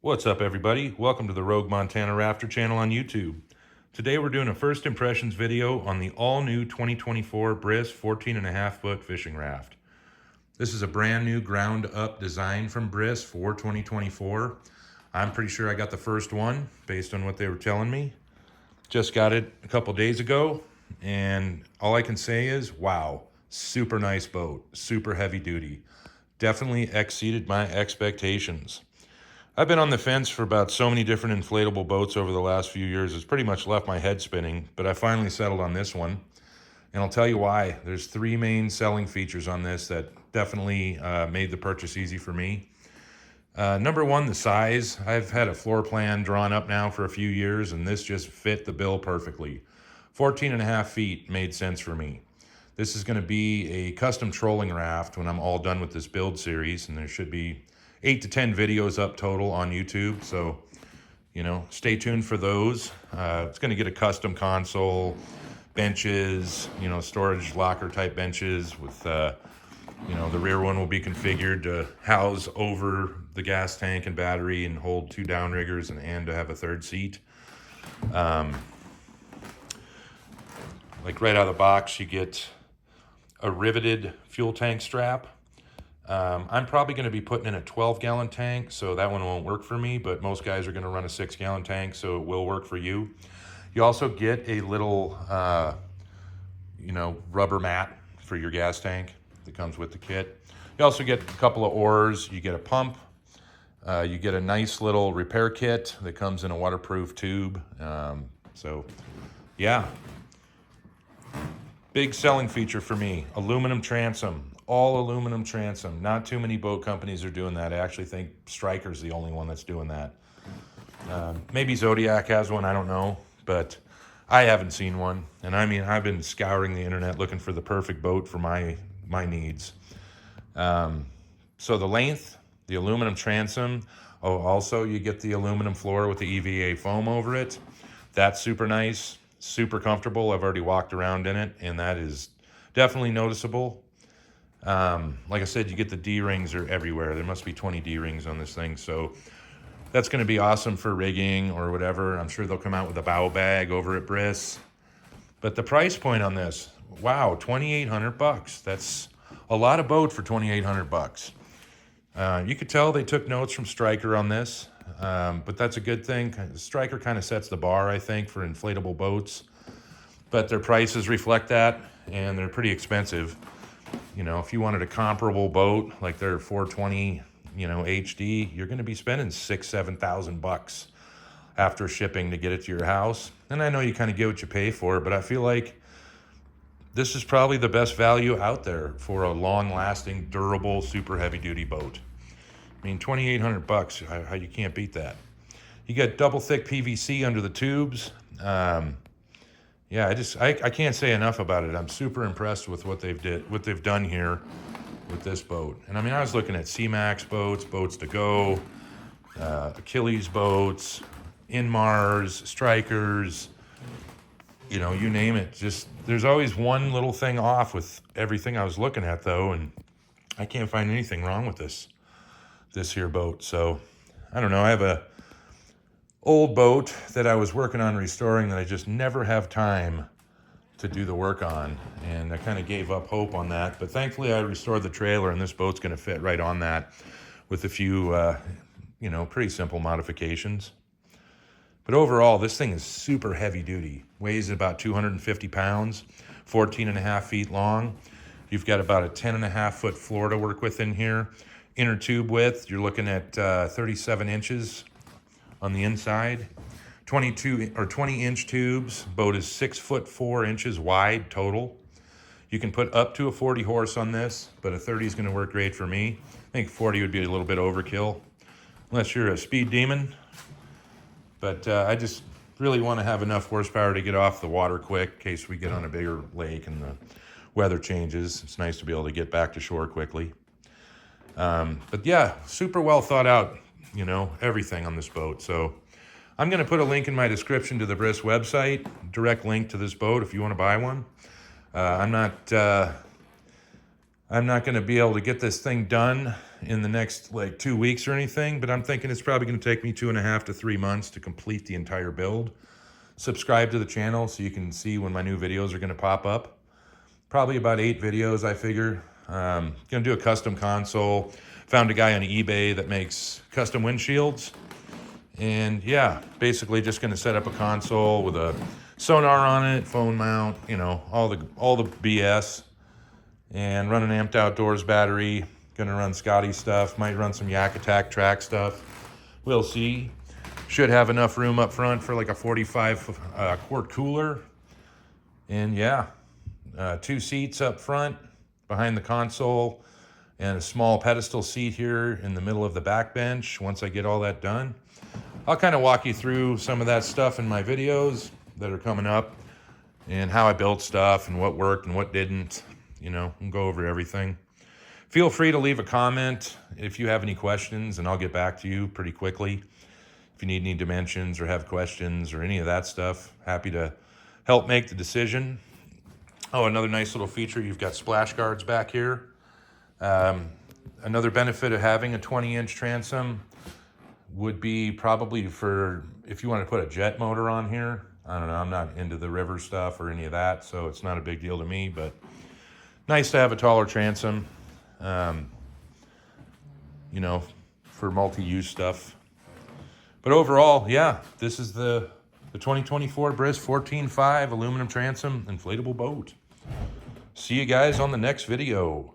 What's up, everybody? Welcome to the RogueMTRafter channel on YouTube. Today we're doing a first impressions video on the all-new 2024 Bris 14.5-foot fishing raft. This is a brand new ground-up design from Bris for 2024. I'm pretty sure I got the first one based on what they were telling me. Just got it a couple days ago, and all I can say is, wow, super nice boat, super heavy duty. Definitely exceeded my expectations. I've been on the fence for about so many different inflatable boats over the last few years. It's pretty much left my head spinning, but I finally settled on this one. And I'll tell you why. There's three main selling features on this that definitely made the purchase easy for me. Number one, the size. I've had a floor plan drawn up now for a few years, and this just fit the bill perfectly. 14.5 feet made sense for me. This is going to be a custom trolling raft when I'm all done with this build series, and there should be 8 to 10 videos up total on YouTube, so stay tuned for those. It's going to get a custom console, benches, storage locker type benches with the rear one will be configured to house over the gas tank and battery and hold 2 downriggers and to have a third seat. Like right out of the box, you get a riveted fuel tank strap. I'm probably going to be putting in a 12-gallon tank, so that one won't work for me, but most guys are going to run a 6-gallon tank, so it will work for you. You also get a little, rubber mat for your gas tank that comes with the kit. You also get a couple of oars. You get a pump. You get a nice little repair kit that comes in a waterproof tube. Yeah. Big selling feature for me, aluminum transom. All aluminum transom. Not too many boat companies are doing that. I actually think Striker's the only one that's doing that. Maybe Zodiac has one, I don't know, but I haven't seen one. And I mean, I've been scouring the internet looking for the perfect boat for my needs. So the length, the aluminum transom. Oh, also you get the aluminum floor with the EVA foam over it. That's super nice, super comfortable. I've already walked around in it, and that is definitely noticeable. Like I said, you get the D-rings are everywhere. There must be 20 D-rings on this thing, so that's going to be awesome for rigging or whatever. I'm sure they'll come out with a bow bag over at Bris. But the price point on this, wow, $2,800. That's a lot of boat for $2,800. You could tell they took notes from Striker on this, but that's a good thing. Striker kind of sets the bar, I think, for inflatable boats, but their prices reflect that, and they're pretty expensive. If you wanted a comparable boat like their 420, HD, you're going to be spending $6,000-7,000 after shipping to get it to your house. And I know you kind of get what you pay for, but I feel like this is probably the best value out there for a long-lasting, durable, super heavy-duty boat. I mean, $2,800, how you can't beat that. You get double thick PVC under the tubes. Yeah, I can't say enough about it. I'm super impressed with what they've done here with this boat. And I mean, I was looking at C-Max boats, boats to go, Achilles boats, Inmars, Strikers, you name it. Just there's always one little thing off with everything I was looking at, though, and I can't find anything wrong with this here boat. So I don't know. I have a old boat that I was working on restoring that I just never have time to do the work on, and I kind of gave up hope on that, but thankfully I restored the trailer, and this boat's going to fit right on that with a few pretty simple modifications. But overall, this thing is super heavy duty, weighs about 250 pounds, 14.5 feet long. You've got about a 10.5 foot floor to work with in here. Inner tube width, you're looking at 37 inches on the inside. 20 inch tubes. Boat is 6'4" wide total. You can put up to a 40 horse on this, but a 30 is going to work great for me. I think 40 would be a little bit overkill, unless you're a speed demon. But I just really want to have enough horsepower to get off the water quick in case we get on a bigger lake and the weather changes. It's nice to be able to get back to shore quickly. But yeah, super well thought out, everything on this boat. So I'm going to put a link in my description to the Bris website, direct link to this boat if you want to buy one. I'm not I'm not going to be able to get this thing done in the next like 2 weeks or anything, but I'm thinking it's probably going to take me 2.5 to 3 months to complete the entire build. Subscribe to the channel so you can see when my new videos are going to pop up. Probably about 8 videos, I figure. Going to do a custom console. Found a guy on eBay that makes custom windshields. And yeah, basically just going to set up a console with a sonar on it, phone mount, you know, all the BS. And run an Amped Outdoors battery. Gonna run Scotty stuff. Might run some Yak Attack track stuff. We'll see. Should have enough room up front for like a 45 quart cooler. And yeah, 2 seats up front behind the console and a small pedestal seat here in the middle of the back bench. Once I get all that done, I'll kind of walk you through some of that stuff in my videos that are coming up and how I built stuff and what worked and what didn't. You know, and go over everything. Feel free to leave a comment if you have any questions, and I'll get back to you pretty quickly. If you need any dimensions or have questions or any of that stuff, happy to help make the decision. Oh, another nice little feature, you've got splash guards back here. Another benefit of having a 20-inch transom would be probably for if you want to put a jet motor on here. I don't know, I'm not into the river stuff or any of that, so it's not a big deal to me, but nice to have a taller transom, you know, for multi-use stuff. But overall, yeah, this is the 2024 Bris 14.5 aluminum transom inflatable boat. See you guys on the next video.